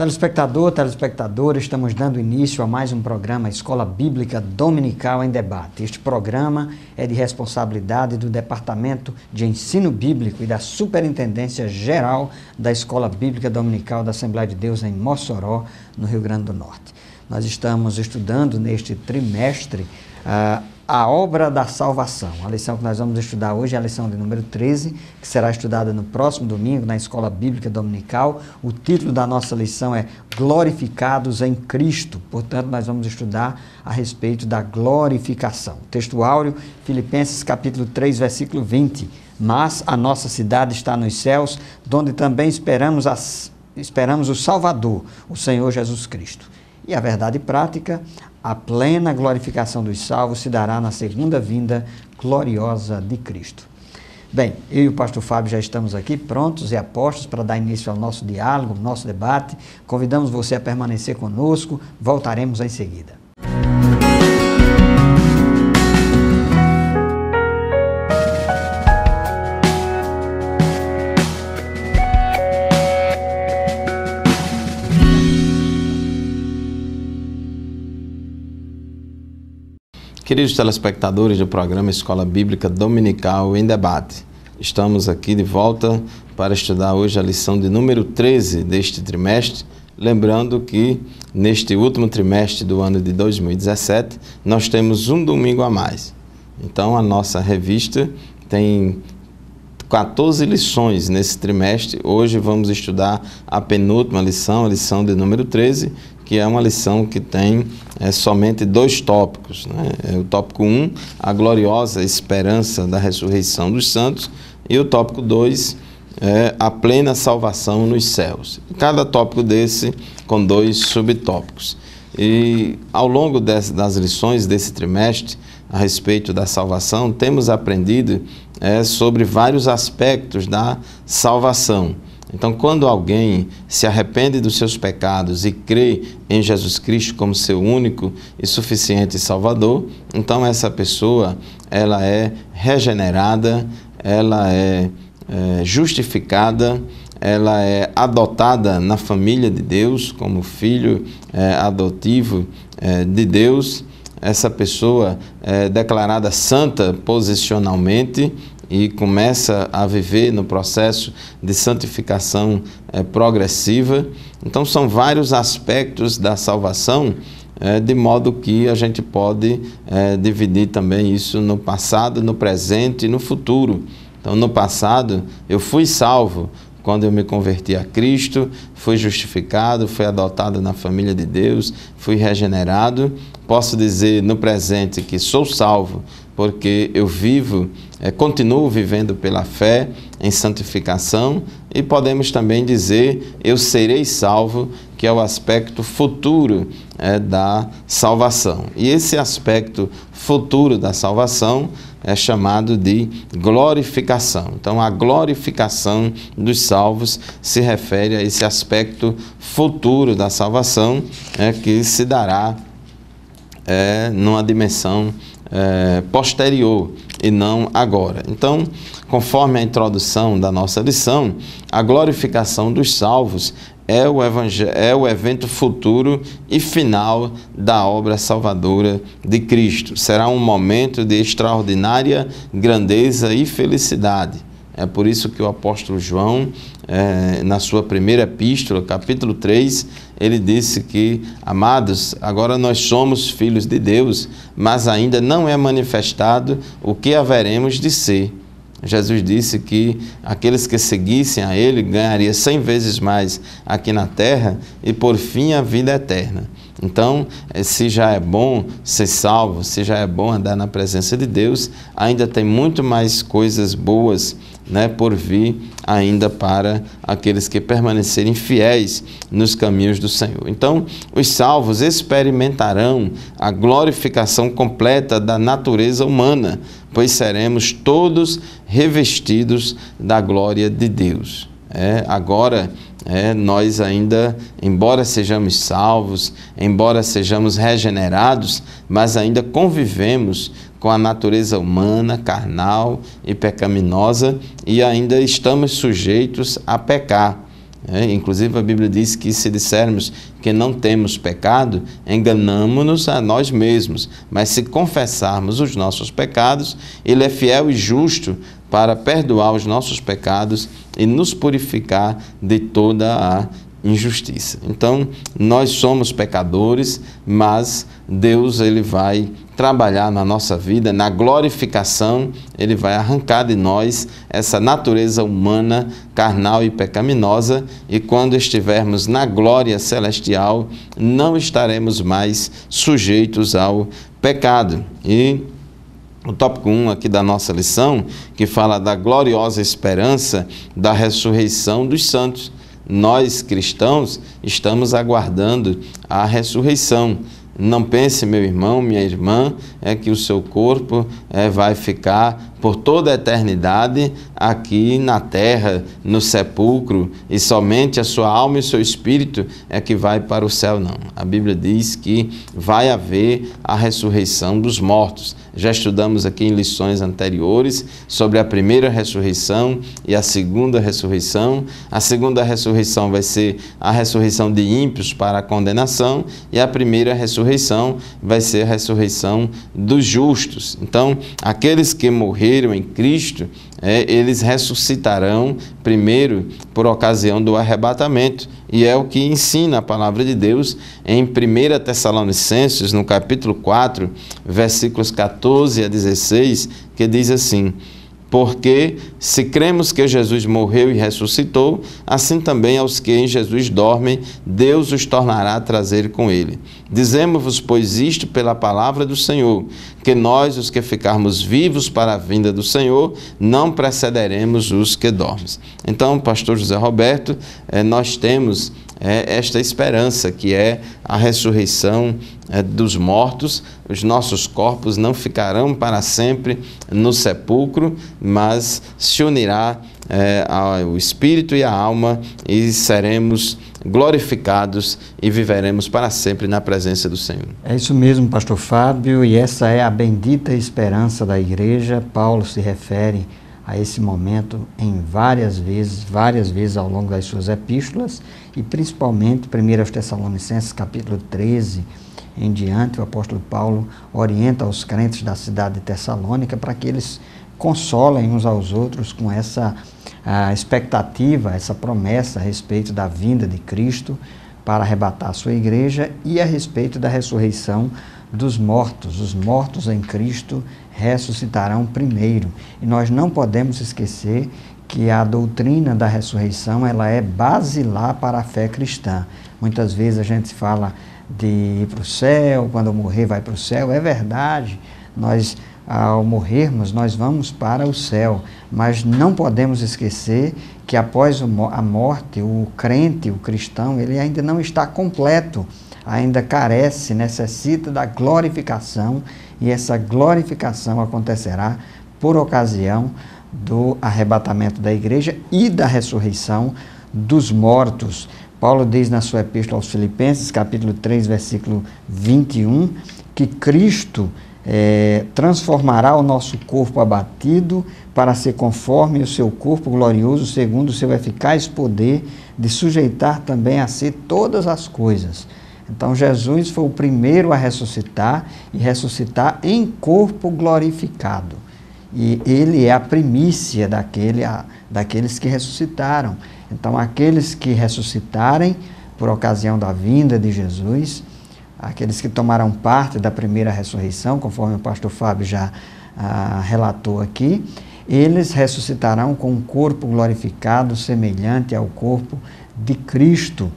Telespectador, telespectadora, estamos dando início a mais um programa Escola Bíblica Dominical em Debate. Este programa é de responsabilidade do Departamento de Ensino Bíblico e da Superintendência Geral da Escola Bíblica Dominical da Assembleia de Deus em Mossoró, no Rio Grande do Norte. Nós estamos estudando neste trimestre a obra da salvação. A lição que nós vamos estudar hoje é a lição de número 13, que será estudada no próximo domingo na Escola Bíblica Dominical. O título da nossa lição é Glorificados em Cristo. Portanto, nós vamos estudar a respeito da glorificação. O texto áureo, Filipenses capítulo 3, versículo 20. Mas a nossa cidade está nos céus, donde também esperamos o Salvador, o Senhor Jesus Cristo. E a verdade prática, a plena glorificação dos salvos se dará na segunda vinda gloriosa de Cristo. Bem, eu e o pastor Fábio já estamos aqui prontos e apostos para dar início ao nosso diálogo, ao nosso debate. Convidamos você a permanecer conosco, voltaremos em seguida. Queridos telespectadores do programa Escola Bíblica Dominical em Debate, estamos aqui de volta para estudar hoje a lição de número 13 deste trimestre, lembrando que neste último trimestre do ano de 2017 nós temos um domingo a mais. Então a nossa revista tem 14 lições nesse trimestre. Hoje vamos estudar a penúltima lição, a lição de número 13, que é uma lição que tem somente dois tópicos, né? O tópico 1, a gloriosa esperança da ressurreição dos santos, e o tópico 2, a plena salvação nos céus. Cada tópico desse com dois subtópicos. E ao longo das lições desse trimestre, a respeito da salvação, temos aprendido sobre vários aspectos da salvação. Então, quando alguém se arrepende dos seus pecados e crê em Jesus Cristo como seu único e suficiente Salvador, então essa pessoa, ela é regenerada, ela é justificada, ela é adotada na família de Deus como filho adotivo de Deus. Essa pessoa é declarada santa posicionalmente e começa a viver no processo de santificação progressiva. Então são vários aspectos da salvação, de modo que a gente pode dividir também isso no passado, no presente e no futuro. Então no passado eu fui salvo quando eu me converti a Cristo, fui justificado, fui adotado na família de Deus, fui regenerado. Posso dizer no presente que sou salvo, porque eu continuo vivendo pela fé em santificação, e podemos também dizer, eu serei salvo, que é o aspecto futuro da salvação. E esse aspecto futuro da salvação é chamado de glorificação. Então, a glorificação dos salvos se refere a esse aspecto futuro da salvação, que se dará numa dimensão posterior e não agora. Então, conforme a introdução da nossa lição, a glorificação dos salvos é o evento futuro e final da obra salvadora de Cristo. Será um momento de extraordinária grandeza e felicidade. É por isso que o apóstolo João, na sua primeira epístola, capítulo 3, ele disse que, amados, agora nós somos filhos de Deus, mas ainda não é manifestado o que haveremos de ser. Jesus disse que aqueles que seguissem a Ele ganhariam 100 vezes mais aqui na terra e, por fim, a vida eterna. Então, se já é bom ser salvo, se já é bom andar na presença de Deus, ainda tem muito mais coisas boas, por vir ainda para aqueles que permanecerem fiéis nos caminhos do Senhor. Então, os salvos experimentarão a glorificação completa da natureza humana, pois seremos todos revestidos da glória de Deus. Agora, nós ainda, embora sejamos salvos, embora sejamos regenerados, mas ainda convivemos com a natureza humana, carnal e pecaminosa, e ainda estamos sujeitos a pecar. Inclusive a Bíblia diz que se dissermos que não temos pecado, enganamo-nos a nós mesmos. Mas se confessarmos os nossos pecados, Ele é fiel e justo para perdoar os nossos pecados e nos purificar de toda a injustiça. Então, nós somos pecadores, mas Deus ele vai trabalhar na nossa vida, na glorificação, Ele vai arrancar de nós essa natureza humana, carnal e pecaminosa, e quando estivermos na glória celestial, não estaremos mais sujeitos ao pecado. E o tópico 1 aqui da nossa lição, que fala da gloriosa esperança da ressurreição dos santos. Nós, cristãos, estamos aguardando a ressurreição. Não pense, meu irmão, minha irmã, que o seu corpo vai ficar por toda a eternidade aqui na terra, no sepulcro, e somente a sua alma e o seu espírito é que vai para o céu, não. A Bíblia diz que vai haver a ressurreição dos mortos. Já estudamos aqui em lições anteriores sobre a primeira ressurreição e a segunda ressurreição. A segunda ressurreição vai ser a ressurreição de ímpios para a condenação, e a primeira ressurreição vai ser a ressurreição dos justos. Então, aqueles que morreram em Cristo, eles ressuscitarão primeiro por ocasião do arrebatamento, e é o que ensina a palavra de Deus em 1 Tessalonicenses, no capítulo 4, versículos 14 a 16, que diz assim: porque se cremos que Jesus morreu e ressuscitou, assim também aos que em Jesus dormem, Deus os tornará a trazer com ele. Dizemos-vos, pois, isto pela palavra do Senhor, que nós, os que ficarmos vivos para a vinda do Senhor, não precederemos os que dormem. Então, pastor José Roberto, nós temos esta esperança, que é a ressurreição dos mortos. Os nossos corpos não ficarão para sempre no sepulcro, mas se unirá ao espírito e à alma, e seremos glorificados e viveremos para sempre na presença do Senhor. É isso mesmo, pastor Fábio, e essa é a bendita esperança da igreja. Paulo se refere a esse momento em várias vezes ao longo das suas epístolas, e principalmente 1 Tessalonicenses capítulo 13 em diante. O apóstolo Paulo orienta os crentes da cidade de Tessalônica para que eles consolem uns aos outros com essa expectativa, essa promessa a respeito da vinda de Cristo para arrebatar a sua igreja, e a respeito da ressurreição dos mortos. Os mortos em Cristo ressuscitarão primeiro. E nós não podemos esquecer que a doutrina da ressurreição ela é basilar para a fé cristã. Muitas vezes a gente fala de ir para o céu, quando eu morrer vai para o céu. É verdade, nós ao morrermos nós vamos para o céu, mas não podemos esquecer que após a morte, o crente, o cristão, ele ainda não está completo, ainda carece, necessita da glorificação, e essa glorificação acontecerá por ocasião do arrebatamento da igreja e da ressurreição dos mortos. Paulo diz na sua epístola aos Filipenses, capítulo 3, versículo 21, que Cristo transformará o nosso corpo abatido para ser conforme o seu corpo glorioso, segundo o seu eficaz poder de sujeitar também a si todas as coisas. Então Jesus foi o primeiro a ressuscitar, e ressuscitar em corpo glorificado. E ele é a primícia daqueles que ressuscitaram. Então aqueles que ressuscitarem por ocasião da vinda de Jesus, aqueles que tomaram parte da primeira ressurreição, conforme o pastor Fábio já relatou aqui, eles ressuscitarão com um corpo glorificado semelhante ao corpo de Cristo.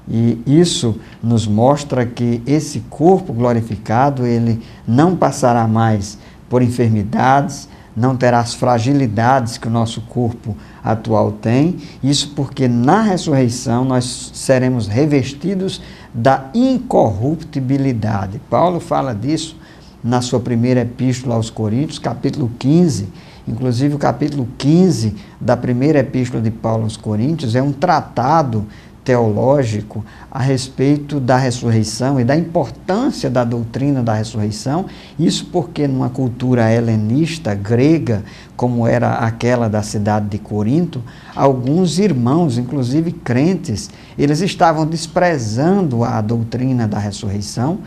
E isso nos mostra que esse corpo glorificado, ele não passará mais por enfermidades, não terá as fragilidades que o nosso corpo atual tem. Isso porque na ressurreição nós seremos revestidos da incorruptibilidade. Paulo fala disso na sua primeira epístola aos Coríntios, capítulo 15. Inclusive o capítulo 15 da primeira epístola de Paulo aos Coríntios é um tratado teológico a respeito da ressurreição e da importância da doutrina da ressurreição. Isso porque numa cultura helenista, grega, como era aquela da cidade de Corinto, alguns irmãos, inclusive crentes, eles estavam desprezando a doutrina da ressurreição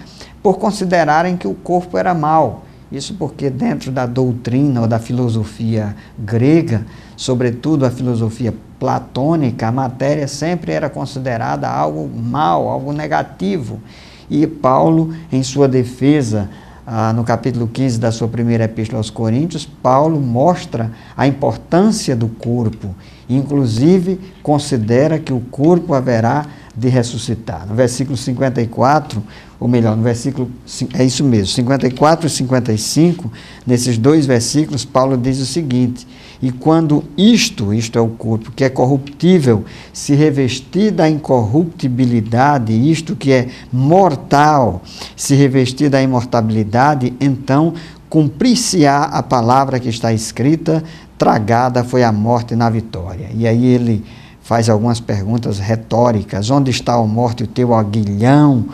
por considerarem que o corpo era mau. Isso porque dentro da doutrina ou da filosofia grega, sobretudo a filosofia platônica, a matéria sempre era considerada algo mau, algo negativo. E Paulo, em sua defesa, no capítulo 15 da sua primeira epístola aos Coríntios, Paulo mostra a importância do corpo, inclusive considera que o corpo haverá de ressuscitar. No versículo 54, ou melhor, no versículo, é isso mesmo, 54 e 55, nesses dois versículos, Paulo diz o seguinte: e quando isto é o corpo, que é corruptível, se revestir da incorruptibilidade, isto que é mortal, se revestir da imortabilidade, então cumprir-se-á a palavra que está escrita, tragada foi a morte na vitória. E aí ele faz algumas perguntas retóricas: onde está a morte, o teu aguilhão?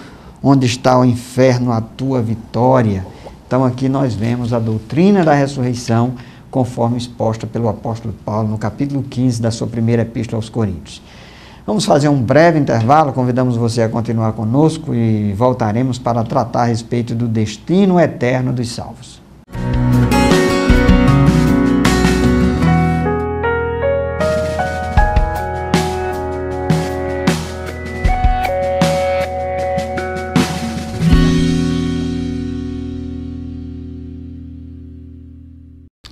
Onde está o inferno, a tua vitória? Então aqui nós vemos a doutrina da ressurreição conforme exposta pelo apóstolo Paulo no capítulo 15 da sua primeira epístola aos Coríntios. Vamos fazer um breve intervalo, convidamos você a continuar conosco e voltaremos para tratar a respeito do destino eterno dos salvos.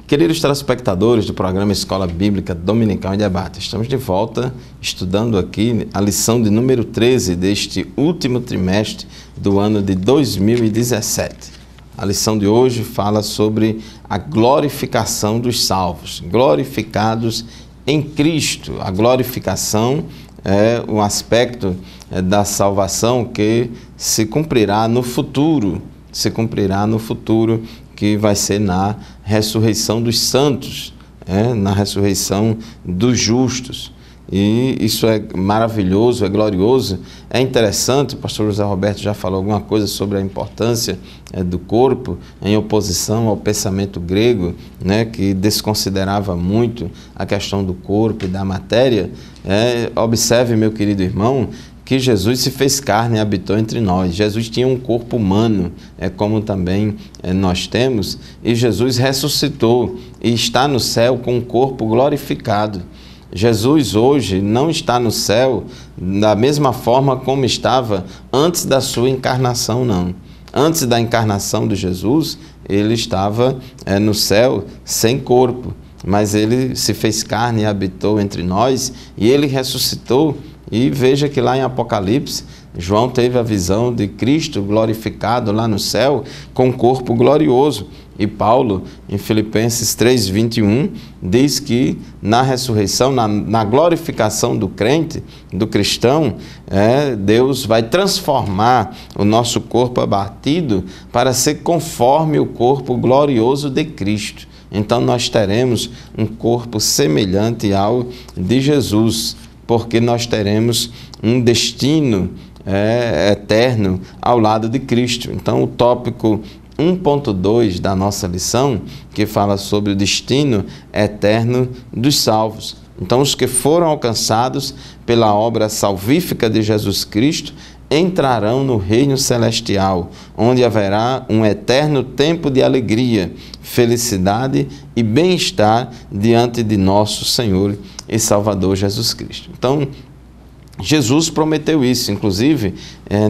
Queridos telespectadores do programa Escola Bíblica Dominical em Debate, estamos de volta estudando aqui a lição de número 13 deste último trimestre do ano de 2017. A lição de hoje fala sobre a glorificação dos salvos, glorificados em Cristo. A glorificação é um aspecto da salvação que se cumprirá no futuro, que vai ser na ressurreição dos santos, na ressurreição dos justos. E isso é maravilhoso, é glorioso, é interessante. O pastor José Roberto já falou alguma coisa sobre a importância do corpo em oposição ao pensamento grego, que desconsiderava muito a questão do corpo e da matéria. Observe, meu querido irmão, que Jesus se fez carne e habitou entre nós. Jesus tinha um corpo humano, como também nós temos, e Jesus ressuscitou e está no céu com um corpo glorificado. Jesus hoje não está no céu da mesma forma como estava antes da sua encarnação, não. Antes da encarnação de Jesus, ele estava no céu sem corpo, mas ele se fez carne e habitou entre nós, e ele ressuscitou. E veja que lá em Apocalipse, João teve a visão de Cristo glorificado lá no céu com um corpo glorioso. E Paulo, em Filipenses 3:21, diz que na ressurreição, na glorificação do crente, do cristão, Deus vai transformar o nosso corpo abatido para ser conforme o corpo glorioso de Cristo. Então nós teremos um corpo semelhante ao de Jesus, porque nós teremos um destino eterno ao lado de Cristo. Então, o tópico 1.2 da nossa lição, que fala sobre o destino eterno dos salvos. Então, os que foram alcançados pela obra salvífica de Jesus Cristo entrarão no reino celestial, onde haverá um eterno tempo de alegria, felicidade e bem-estar diante de nosso Senhor e Salvador Jesus Cristo. Então, Jesus prometeu isso, inclusive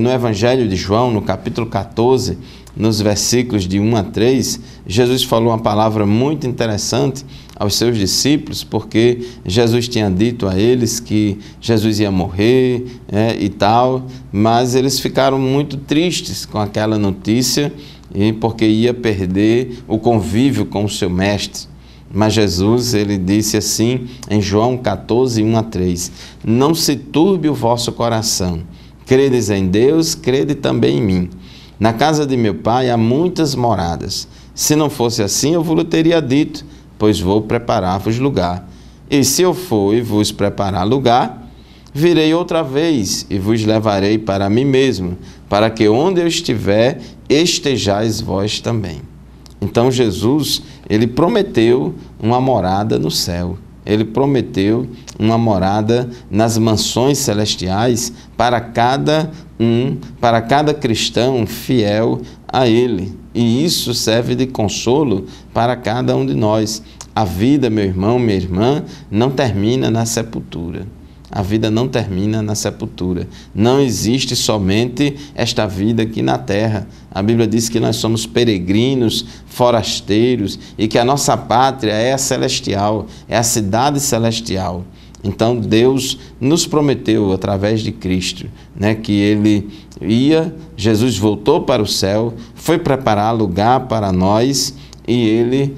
no Evangelho de João, no capítulo 14, nos versículos de 1 a 3, Jesus falou uma palavra muito interessante aos seus discípulos, porque Jesus tinha dito a eles que Jesus ia morrer e tal, mas eles ficaram muito tristes com aquela notícia, porque ia perder o convívio com o seu mestre. Mas Jesus, ele disse assim em João 14, 1 a 3, não se turbe o vosso coração, credes em Deus, crede também em mim. Na casa de meu pai há muitas moradas. Se não fosse assim, eu vos teria dito, pois vou preparar-vos lugar. E se eu for e vos preparar lugar, virei outra vez e vos levarei para mim mesmo, para que onde eu estiver, estejais vós também. Então Jesus, ele prometeu uma morada no céu. Ele prometeu uma morada nas mansões celestiais para cada cristão fiel a Ele. E isso serve de consolo para cada um de nós. A vida, meu irmão, minha irmã, não termina na sepultura. A vida não termina na sepultura. Não existe somente esta vida aqui na terra. A Bíblia diz que nós somos peregrinos, forasteiros e que a nossa pátria é a celestial, é a cidade celestial. Então Deus nos prometeu através de Cristo, que Ele Jesus voltou para o céu, foi preparar lugar para nós e Ele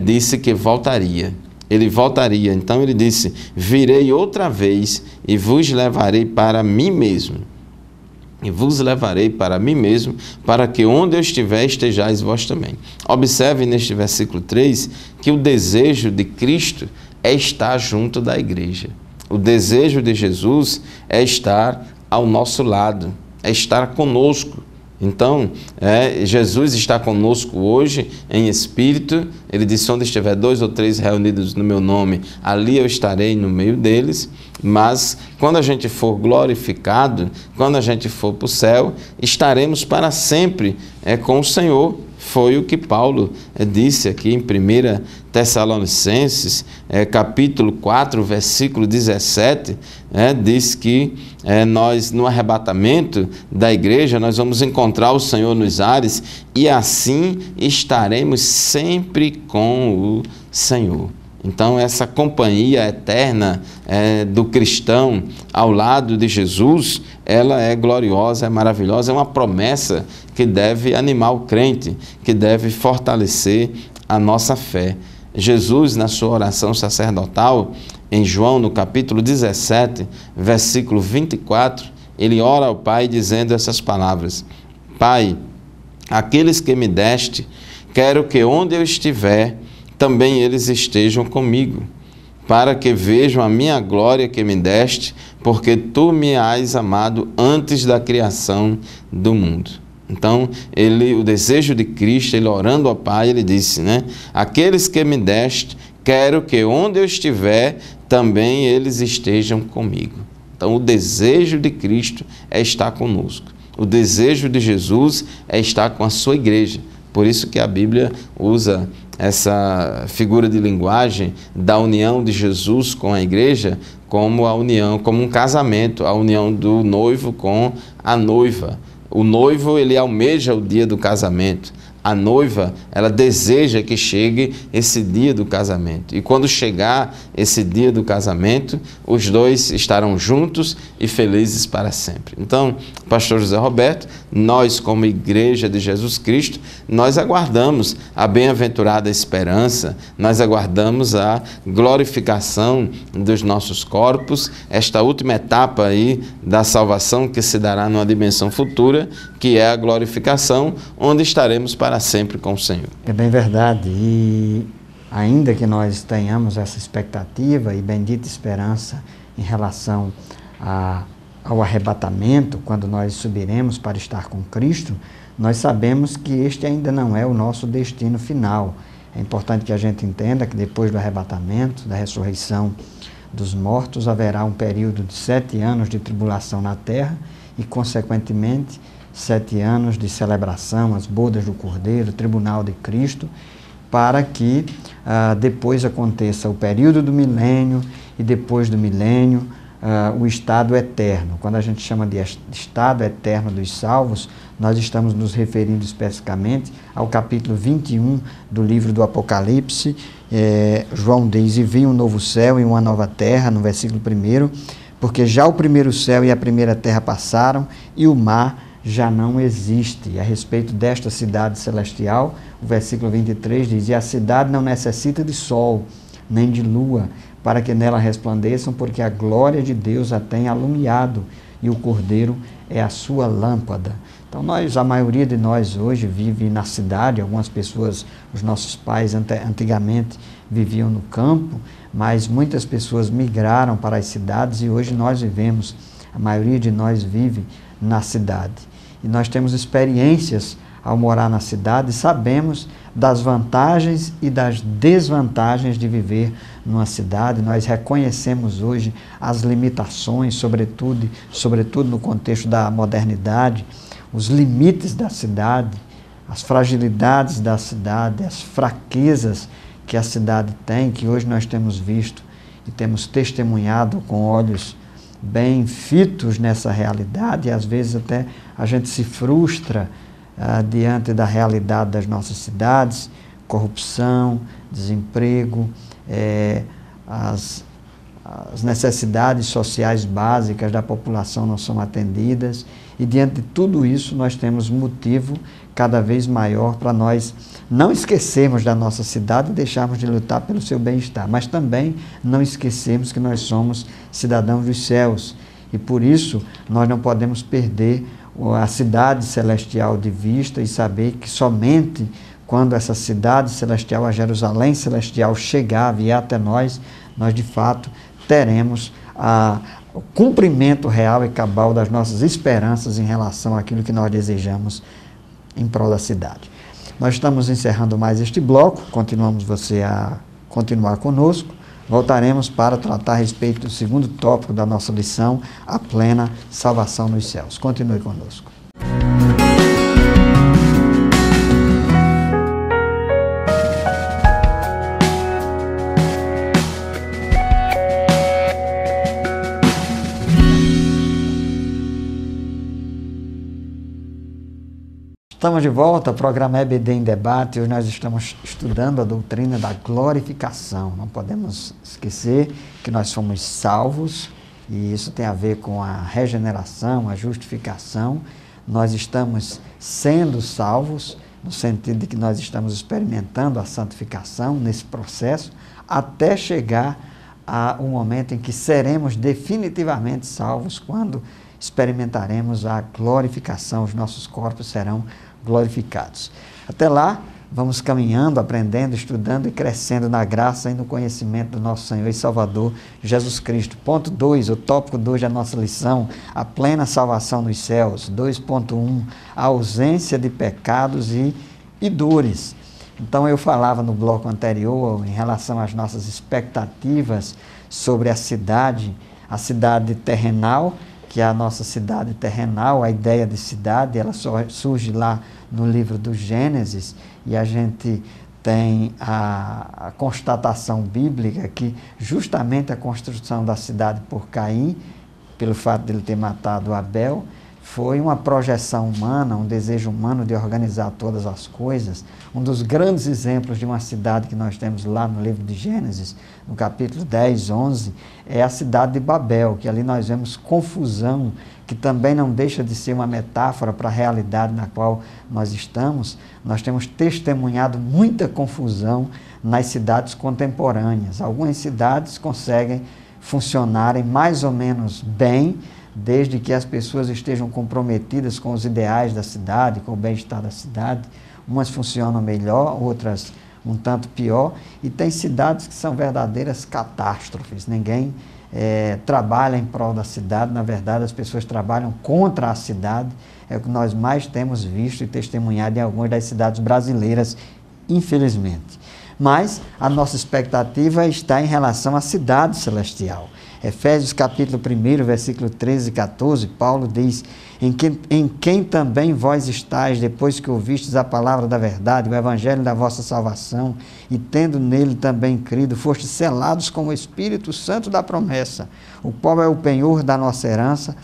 disse que voltaria. Ele voltaria. Então ele disse: virei outra vez e vos levarei para mim mesmo. E vos levarei para mim mesmo, para que onde eu estiver, estejais vós também. Observe neste versículo 3 que o desejo de Cristo é estar junto da igreja. O desejo de Jesus é estar ao nosso lado, é estar conosco. Então, Jesus está conosco hoje em espírito. Ele disse: onde estiver 2 ou 3 reunidos no meu nome, ali eu estarei no meio deles. Mas quando a gente for glorificado, quando a gente for para o céu, estaremos para sempre com o Senhor. Foi o que Paulo disse aqui em 1 Tessalonicenses, capítulo 4, versículo 17, diz que nós, no arrebatamento da igreja, nós vamos encontrar o Senhor nos ares e assim estaremos sempre com o Senhor. Então, essa companhia eterna do cristão ao lado de Jesus, ela é gloriosa, é maravilhosa, é uma promessa que deve animar o crente, que deve fortalecer a nossa fé. Jesus, na sua oração sacerdotal, em João, no capítulo 17, versículo 24, ele ora ao Pai dizendo essas palavras: Pai, aqueles que me deste, quero que onde eu estiver, também eles estejam comigo, para que vejam a minha glória que me deste, porque tu me has amado antes da criação do mundo. Então, o desejo de Cristo, ele orando ao Pai, ele disse, aqueles que me deste, quero que onde eu estiver, também eles estejam comigo. Então, o desejo de Cristo é estar conosco. O desejo de Jesus é estar com a sua igreja. Por isso que a Bíblia usa essa figura de linguagem da união de Jesus com a igreja como a união, como um casamento, a união do noivo com a noiva. O noivo, ele almeja o dia do casamento. A noiva, ela deseja que chegue esse dia do casamento. E quando chegar esse dia do casamento, os dois estarão juntos e felizes para sempre. Então, pastor José Roberto, nós como igreja de Jesus Cristo, nós aguardamos a bem-aventurada esperança, nós aguardamos a glorificação dos nossos corpos, esta última etapa aí da salvação que se dará numa dimensão futura, que é a glorificação, onde estaremos para sempre com o Senhor. É bem verdade, e ainda que nós tenhamos essa expectativa e bendita esperança em relação ao arrebatamento, quando nós subiremos para estar com Cristo, nós sabemos que este ainda não é o nosso destino final. É importante que a gente entenda que depois do arrebatamento, da ressurreição dos mortos, haverá um período de 7 anos de tribulação na terra e, consequentemente, 7 anos de celebração, as bodas do Cordeiro, o tribunal de Cristo, para que depois aconteça o período do milênio e depois do milênio o estado eterno. Quando a gente chama de estado eterno dos salvos, nós estamos nos referindo especificamente ao capítulo 21 do livro do Apocalipse. João diz: e vi um novo céu e uma nova terra, no versículo 1, porque já o primeiro céu e a primeira terra passaram e o mar já não existe. E a respeito desta cidade celestial, o versículo 23 diz: e a cidade não necessita de sol, nem de lua, para que nela resplandeçam, porque a glória de Deus a tem alumiado, e o Cordeiro é a sua lâmpada. Então a maioria de nós hoje vive na cidade, algumas pessoas, os nossos pais antigamente viviam no campo, mas muitas pessoas migraram para as cidades e hoje nós vivemos, a maioria de nós vive na cidade. E nós temos experiências ao morar na cidade e sabemos das vantagens e das desvantagens de viver numa cidade. Nós reconhecemos hoje as limitações, sobretudo no contexto da modernidade, os limites da cidade, as fragilidades da cidade, as fraquezas que a cidade tem, que hoje nós temos visto e temos testemunhado com olhos bem fitos nessa realidade, e às vezes até a gente se frustra diante da realidade das nossas cidades, corrupção, desemprego, as necessidades sociais básicas da população não são atendidas, e diante de tudo isso nós temos motivo cada vez maior para nós não esquecermos da nossa cidade e deixarmos de lutar pelo seu bem-estar, mas também não esquecermos que nós somos cidadãos dos céus, e por isso nós não podemos perder a cidade celestial de vista e saber que somente quando essa cidade celestial, a Jerusalém celestial, chegar, vier até nós, nós de fato teremos o cumprimento real e cabal das nossas esperanças em relação àquilo que nós desejamos em prol da cidade. Nós estamos encerrando mais este bloco, continuamos você a continuar conosco. Voltaremos para tratar a respeito do segundo tópico da nossa lição, a plena salvação nos céus. Continue conosco. Estamos de volta ao programa EBD em Debate. Hoje nós estamos estudando a doutrina da glorificação. Não podemos esquecer que nós fomos salvos, e isso tem a ver com a regeneração, a justificação. Nós estamos sendo salvos, no sentido de que nós estamos experimentando a santificação nesse processo, até chegar ao momento em que seremos definitivamente salvos, quando experimentaremos a glorificação, os nossos corpos serão glorificados. Até lá, vamos caminhando, aprendendo, estudando e crescendo na graça e no conhecimento do nosso Senhor e Salvador Jesus Cristo. Ponto 2, o tópico 2 da nossa lição, a plena salvação nos céus. 2.1, a ausência de pecados e dores. Então eu falava no bloco anterior em relação às nossas expectativas sobre a cidade terrenal, que é a nossa cidade terrenal. A ideia de cidade, ela surge lá no livro do Gênesis, e a gente tem a constatação bíblica que justamente a construção da cidade por Caim, pelo fato de ele ter matado Abel, foi uma projeção humana, um desejo humano de organizar todas as coisas. Um dos grandes exemplos de uma cidade que nós temos lá no livro de Gênesis, no capítulo 10, 11, é a cidade de Babel, que ali nós vemos confusão, que também não deixa de ser uma metáfora para a realidade na qual nós estamos. Nós temos testemunhado muita confusão nas cidades contemporâneas. Algumas cidades conseguem funcionarem mais ou menos bem, desde que as pessoas estejam comprometidas com os ideais da cidade, com o bem-estar da cidade. Umas funcionam melhor, outras um tanto pior, e tem cidades que são verdadeiras catástrofes. Ninguém trabalha em prol da cidade, na verdade as pessoas trabalham contra a cidade. É o que nós mais temos visto e testemunhado em algumas das cidades brasileiras, infelizmente. Mas a nossa expectativa está em relação à cidade celestial. Efésios capítulo 1, versículo 13 e 14, Paulo diz: em quem também vós estáis, depois que ouvistes a palavra da verdade, o evangelho da vossa salvação, e tendo nele também crido, fostes selados com o Espírito Santo da promessa, o qual é o penhor da nossa herança,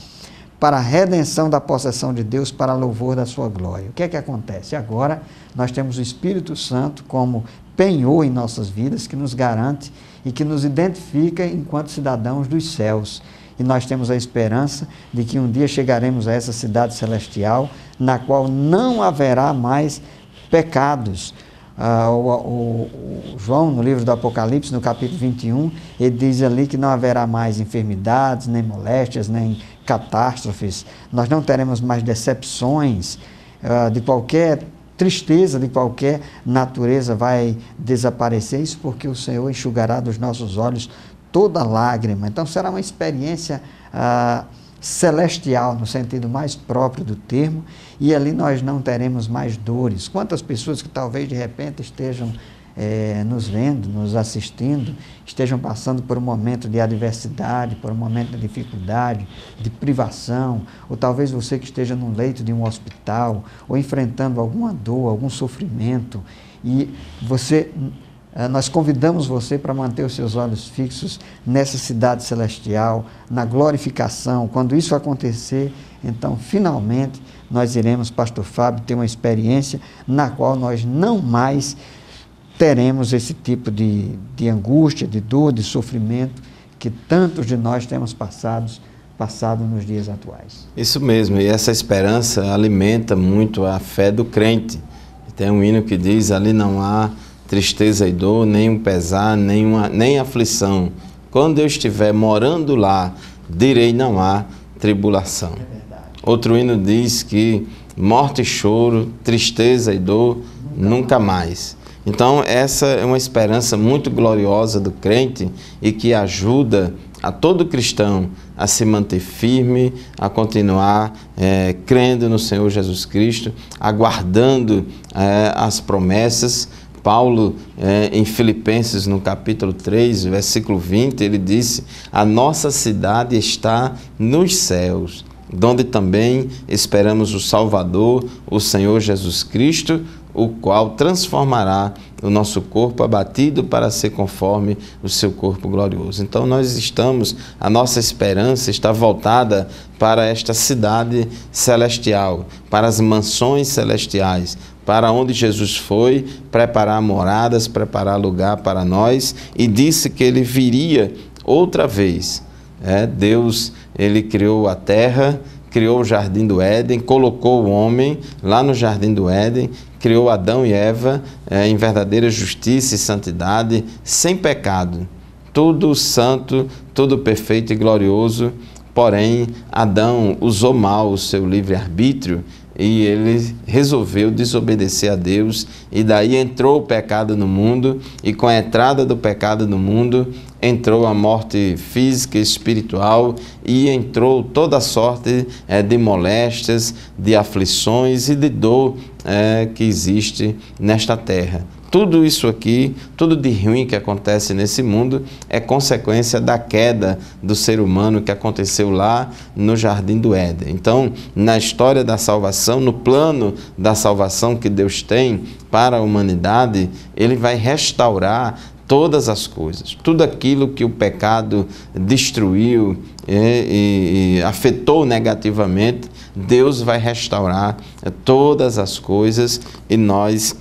para a redenção da possessão de Deus, para louvor da sua glória. O que é que acontece? Agora nós temos o Espírito Santo como penhor em nossas vidas, que nos garante e que nos identifica enquanto cidadãos dos céus. E nós temos a esperança de que um dia chegaremos a essa cidade celestial, na qual não haverá mais pecados. O João, no livro do Apocalipse, no capítulo 21, ele diz ali que não haverá mais enfermidades, nem moléstias, nem catástrofes, nós não teremos mais decepções, de qualquer tristeza, de qualquer natureza vai desaparecer. Isso porque o Senhor enxugará dos nossos olhos toda lágrima. Então será uma experiência celestial, no sentido mais próprio do termo, e ali nós não teremos mais dores. Quantas pessoas que talvez de repente estejam nos vendo, nos assistindo, estejam passando por um momento de adversidade, por um momento de dificuldade, de privação, ou talvez você que esteja num leito de um hospital, ou enfrentando alguma dor, algum sofrimento, e nós convidamos você para manter os seus olhos fixos nessa cidade celestial, na glorificação. Quando isso acontecer, então finalmente nós iremos, pastor Fábio, ter uma experiência na qual nós não mais teremos esse tipo de angústia, de dor, de sofrimento que tantos de nós temos passado nos dias atuais. Isso mesmo, e essa esperança alimenta muito a fé do crente. Tem um hino que diz: ali não há tristeza e dor, nem um pesar, nem aflição. Quando eu estiver morando lá, direi: não há tribulação. Outro hino diz que morte e choro, tristeza e dor, nunca mais. Então, essa é uma esperança muito gloriosa do crente e que ajuda a todo cristão a se manter firme, a continuar crendo no Senhor Jesus Cristo, aguardando as promessas. Paulo, em Filipenses, no capítulo 3, versículo 20, ele disse: a nossa cidade está nos céus, donde também esperamos o Salvador, o Senhor Jesus Cristo, o qual transformará o nosso corpo abatido para ser conforme o seu corpo glorioso. Então a nossa esperança está voltada para esta cidade celestial, para as mansões celestiais, para onde Jesus foi preparar moradas, preparar lugar para nós, e disse que ele viria outra vez. Deus, ele criou a terra, criou o Jardim do Éden, colocou o homem lá no Jardim do Éden, criou Adão e Eva em verdadeira justiça e santidade, sem pecado, tudo santo, tudo perfeito e glorioso. Porém, Adão usou mal o seu livre-arbítrio e ele resolveu desobedecer a Deus, e daí entrou o pecado no mundo, e com a entrada do pecado no mundo, entrou a morte física e espiritual, e entrou toda sorte de moléstias, de aflições e de dor que existe nesta terra. Tudo isso aqui, tudo de ruim que acontece nesse mundo é consequência da queda do ser humano que aconteceu lá no Jardim do Éden. Então, na história da salvação, no plano da salvação que Deus tem para a humanidade, Ele vai restaurar todas as coisas, tudo aquilo que o pecado destruiu e afetou negativamente, Deus vai restaurar todas as coisas, e nós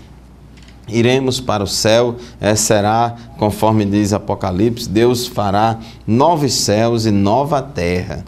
iremos para o céu. Será, conforme diz Apocalipse, Deus fará novos céus e nova terra,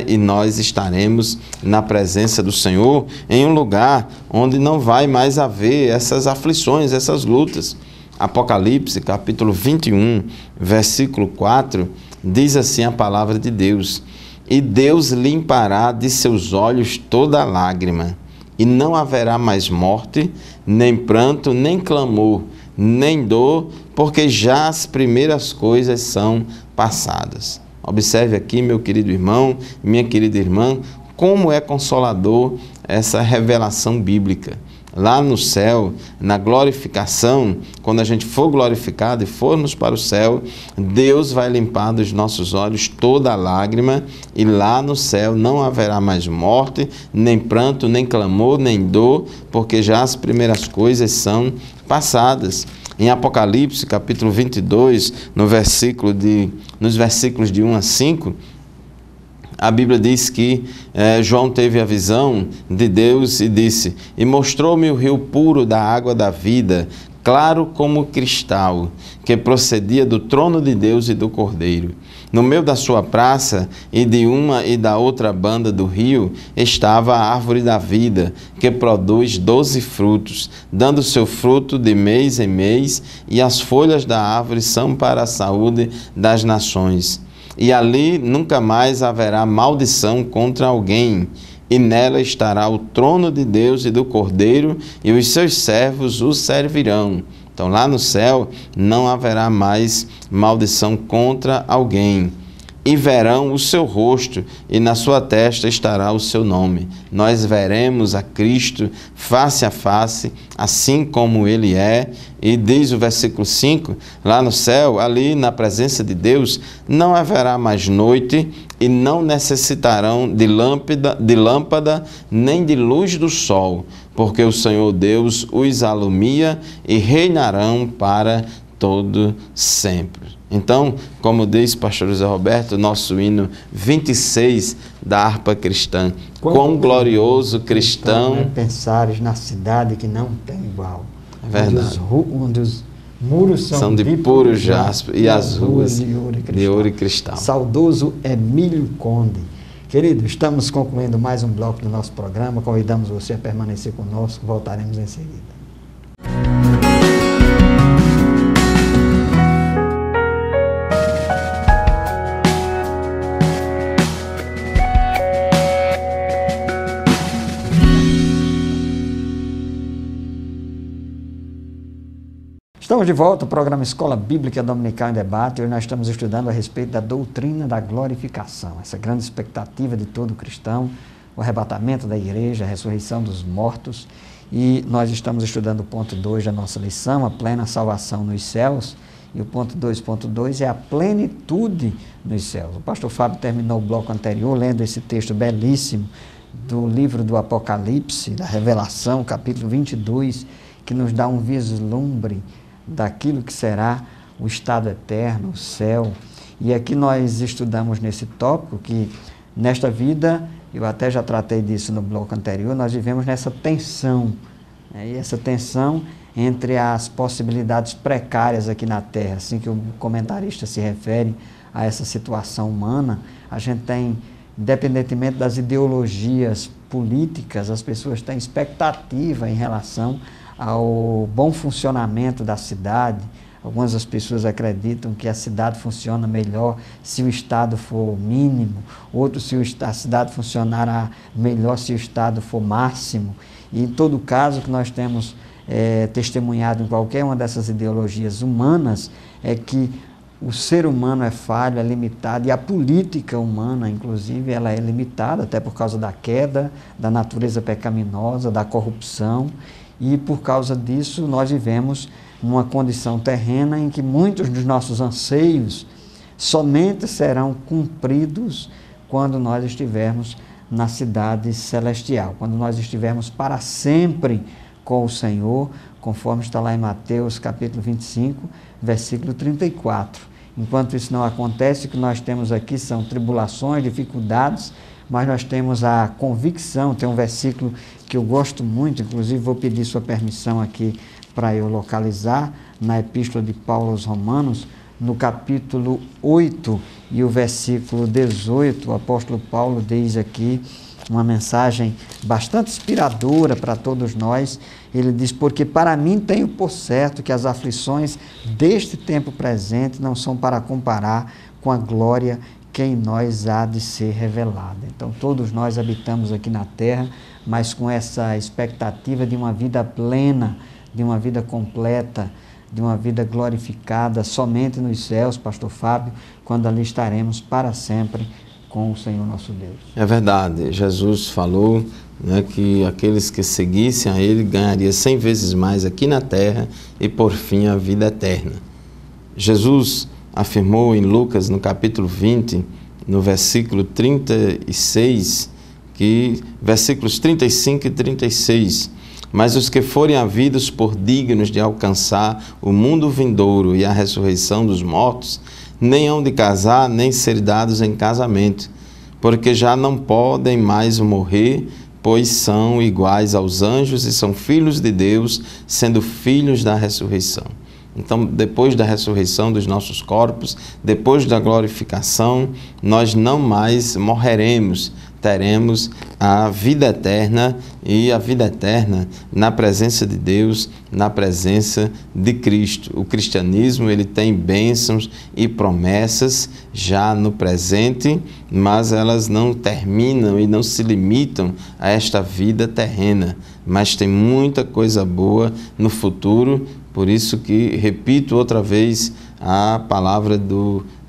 e nós estaremos na presença do Senhor em um lugar onde não vai mais haver essas aflições, essas lutas. Apocalipse, capítulo 21, versículo 4, diz assim a palavra de Deus: e Deus limpará de seus olhos toda lágrima, e não haverá mais morte, nem pranto, nem clamor, nem dor, porque já as primeiras coisas são passadas. Observe aqui, meu querido irmão, minha querida irmã, como é consolador essa revelação bíblica. Lá no céu, na glorificação, quando a gente for glorificado e formos para o céu, Deus vai limpar dos nossos olhos toda a lágrima, e lá no céu não haverá mais morte, nem pranto, nem clamor, nem dor, porque já as primeiras coisas são passadas. Em Apocalipse, capítulo 22, nos versículos de 1 a 5, a Bíblia diz que João teve a visão de Deus e disse: e mostrou-me o rio puro da água da vida, claro como cristal, que procedia do trono de Deus e do Cordeiro. No meio da sua praça, e de uma e da outra banda do rio, estava a árvore da vida, que produz 12 frutos, dando seu fruto de mês em mês, e as folhas da árvore são para a saúde das nações. e ali nunca mais haverá maldição contra alguém. E nela estará o trono de Deus e do Cordeiro, e os seus servos o servirão. Então lá no céu não haverá mais maldição contra alguém. E verão o seu rosto, e na sua testa estará o seu nome. Nós veremos a Cristo face a face, assim como Ele é. E diz o versículo 5, lá no céu, ali na presença de Deus, não haverá mais noite, e não necessitarão de lâmpada, nem de luz do sol, porque o Senhor Deus os alumia e reinarão para todo sempre. Então, como diz o pastor José Roberto, nosso hino 26 da harpa cristã, quão glorioso cristão é pensares na cidade que não tem igual. É verdade. Onde os muros são de puro jaspe e as ruas de ouro e cristal. Saudoso Emílio Conde. Querido, estamos concluindo mais um bloco do nosso programa. Convidamos você a permanecer conosco. Voltaremos em seguida. Estamos de volta ao programa Escola Bíblica Dominical em Debate. Hoje nós estamos estudando a respeito da doutrina da glorificação, essa grande expectativa de todo cristão, o arrebatamento da igreja, a ressurreição dos mortos. E nós estamos estudando o ponto 2 da nossa lição, a plena salvação nos céus. E o ponto 2.2 é a plenitude nos céus. O pastor Fábio terminou o bloco anterior lendo esse texto belíssimo do livro do Apocalipse, da Revelação, capítulo 22, que nos dá um vislumbre daquilo que será o estado eterno, o céu. E aqui nós estudamos nesse tópico que nesta vida, eu até já tratei disso no bloco anterior, nós vivemos nessa tensão, né? E essa tensão entre as possibilidades precárias aqui na Terra, assim que o comentarista se refere a essa situação humana, a gente tem, independentemente das ideologias políticas, as pessoas têm expectativa em relação ao bom funcionamento da cidade. Algumas das pessoas acreditam que a cidade funciona melhor se o Estado for mínimo, outros se a cidade funcionará melhor se o Estado for máximo. E em todo caso que nós temos testemunhado em qualquer uma dessas ideologias humanas é que o ser humano é falho, é limitado, e a política humana, inclusive, ela é limitada até por causa da queda, da natureza pecaminosa, da corrupção. E por causa disso nós vivemos numa condição terrena em que muitos dos nossos anseios somente serão cumpridos quando nós estivermos na cidade celestial, quando nós estivermos para sempre com o Senhor, conforme está lá em Mateus capítulo 25, versículo 34. Enquanto isso não acontece, o que nós temos aqui são tribulações, dificuldades, mas nós temos a convicção. Tem um versículo que eu gosto muito, inclusive vou pedir sua permissão aqui para eu localizar, na Epístola de Paulo aos Romanos, no capítulo 8 e o versículo 18, o apóstolo Paulo diz aqui uma mensagem bastante inspiradora para todos nós. Ele diz: porque para mim tenho por certo que as aflições deste tempo presente não são para comparar com a glória que em nós há de ser revelada. Então todos nós habitamos aqui na terra, mas com essa expectativa de uma vida plena, de uma vida completa, de uma vida glorificada somente nos céus, pastor Fábio, quando ali estaremos para sempre com o Senhor nosso Deus. É verdade, Jesus falou, né, que aqueles que seguissem a Ele ganhariam 100 vezes mais aqui na terra e por fim a vida eterna. Jesus afirmou em Lucas, no capítulo 20, no versículo 36, versículos 35 e 36, mas os que forem havidos por dignos de alcançar o mundo vindouro e a ressurreição dos mortos, nem hão de casar, nem ser dados em casamento, porque já não podem mais morrer, pois são iguais aos anjos e são filhos de Deus, sendo filhos da ressurreição. Então, depois da ressurreição dos nossos corpos, depois da glorificação, nós não mais morreremos, teremos a vida eterna, e a vida eterna na presença de Deus, na presença de Cristo. O cristianismo, ele tem bênçãos e promessas já no presente, mas elas não terminam e não se limitam a esta vida terrena, mas tem muita coisa boa no futuro. Por isso que repito outra vez a palavra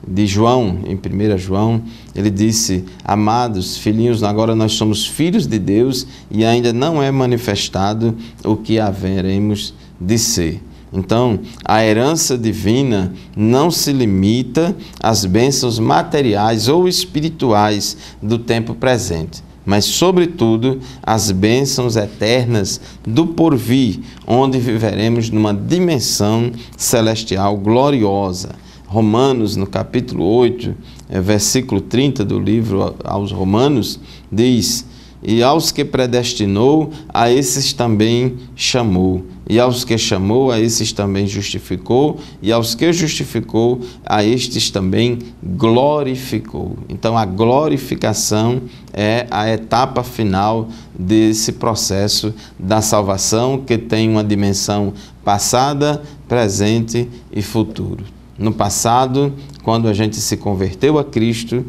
de João, em 1 João, ele disse: amados filhinhos, agora nós somos filhos de Deus e ainda não é manifestado o que haveremos de ser. Então, a herança divina não se limita às bênçãos materiais ou espirituais do tempo presente, mas, sobretudo, as bênçãos eternas do porvir, onde viveremos numa dimensão celestial gloriosa. Romanos, no capítulo 8, versículo 30 do livro aos Romanos, diz: e aos que predestinou, a esses também chamou. E aos que chamou, a esses também justificou. E aos que justificou, a estes também glorificou. Então, a glorificação é a etapa final desse processo da salvação, que tem uma dimensão passada, presente e futuro. No passado, quando a gente se converteu a Cristo,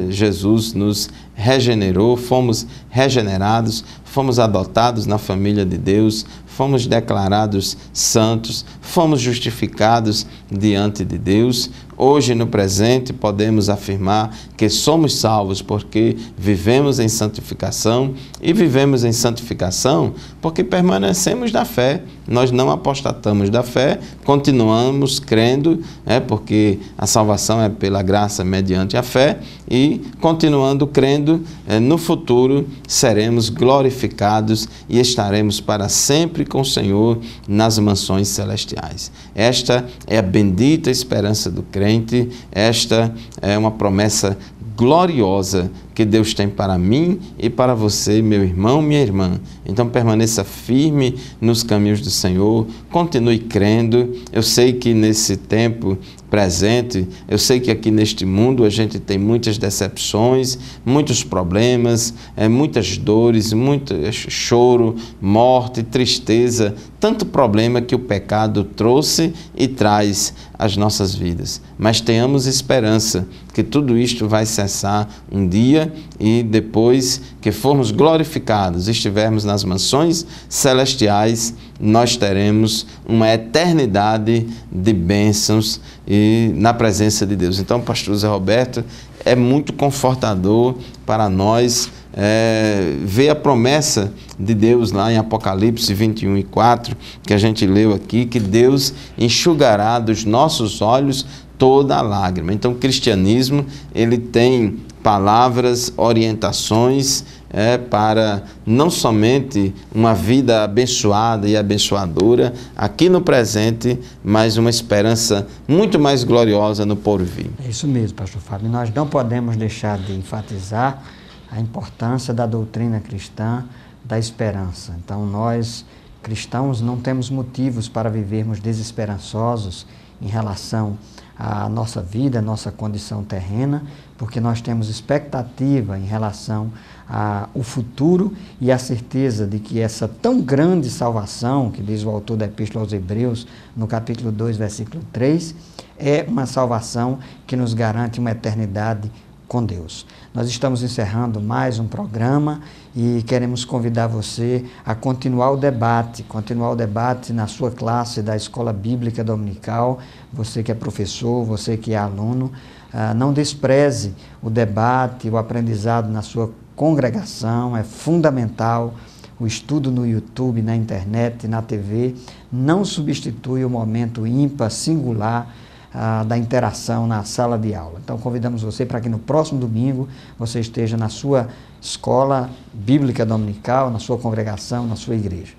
Jesus nos regenerou, fomos regenerados, fomos adotados na família de Deus, fomos declarados santos, fomos justificados diante de Deus. Hoje, no presente, podemos afirmar que somos salvos porque vivemos em santificação, e vivemos em santificação porque permanecemos na fé. Nós não apostatamos da fé, continuamos crendo, porque a salvação é pela graça mediante a fé, e continuando crendo, no futuro seremos glorificados e estaremos para sempre com o Senhor nas mansões celestiais. Esta é a bendita esperança do crente, esta é uma promessa gloriosa que Deus tem para mim e para você, meu irmão, minha irmã. Então permaneça firme nos caminhos do Senhor, continue crendo. Eu sei que nesse tempo presente, eu sei que aqui neste mundo a gente tem muitas decepções, muitos problemas, muitas dores, muito choro, morte, tristeza, tanto problema que o pecado trouxe e traz às nossas vidas. Mas tenhamos esperança que tudo isto vai cessar um dia, e depois que formos glorificados, estivermos nas mansões celestiais, nós teremos uma eternidade de bênçãos e na presença de Deus. Então, pastor Zé Roberto, é muito confortador para nós ver a promessa de Deus lá em Apocalipse 21:4, que a gente leu aqui, que Deus enxugará dos nossos olhos toda a lágrima. Então, o cristianismo, ele tem palavras, orientações para não somente uma vida abençoada e abençoadora aqui no presente, mas uma esperança muito mais gloriosa no porvir. É isso mesmo, pastor Fábio. Nós não podemos deixar de enfatizar a importância da doutrina cristã da esperança. Então, nós, cristãos, não temos motivos para vivermos desesperançosos em relação à nossa vida, à nossa condição terrena, porque nós temos expectativa em relação ao futuro e a certeza de que essa tão grande salvação, que diz o autor da Epístola aos Hebreus, no capítulo 2, versículo 3, é uma salvação que nos garante uma eternidade com Deus. Nós estamos encerrando mais um programa e queremos convidar você a continuar o debate na sua classe da Escola Bíblica Dominical. Você que é professor, você que é aluno, não despreze o debate, o aprendizado na sua congregação. É fundamental. O estudo no YouTube, na internet, na TV, não substitui o momento ímpar, singular, da interação na sala de aula. Então, convidamos você para que no próximo domingo você esteja na sua escola bíblica dominical, na sua congregação, na sua igreja.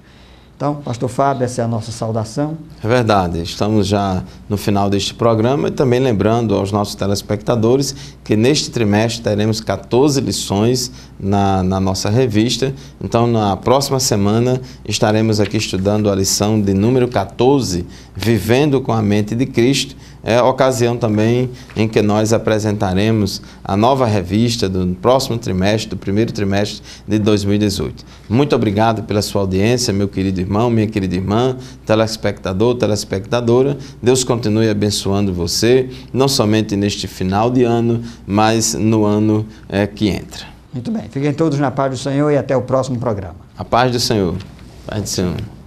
Então, pastor Fábio, essa é a nossa saudação. É verdade, estamos já no final deste programa, e também lembrando aos nossos telespectadores que neste trimestre teremos 14 lições na nossa revista. Então, na próxima semana estaremos aqui estudando a lição de número 14, Vivendo com a Mente de Cristo. é ocasião também em que nós apresentaremos a nova revista do próximo trimestre, do primeiro trimestre de 2018. Muito obrigado pela sua audiência, meu querido irmão, minha querida irmã, telespectador, telespectadora. Deus continue abençoando você, não somente neste final de ano, mas no ano que entra. Muito bem. Fiquem todos na paz do Senhor e até o próximo programa. A paz do Senhor. Paz do Senhor.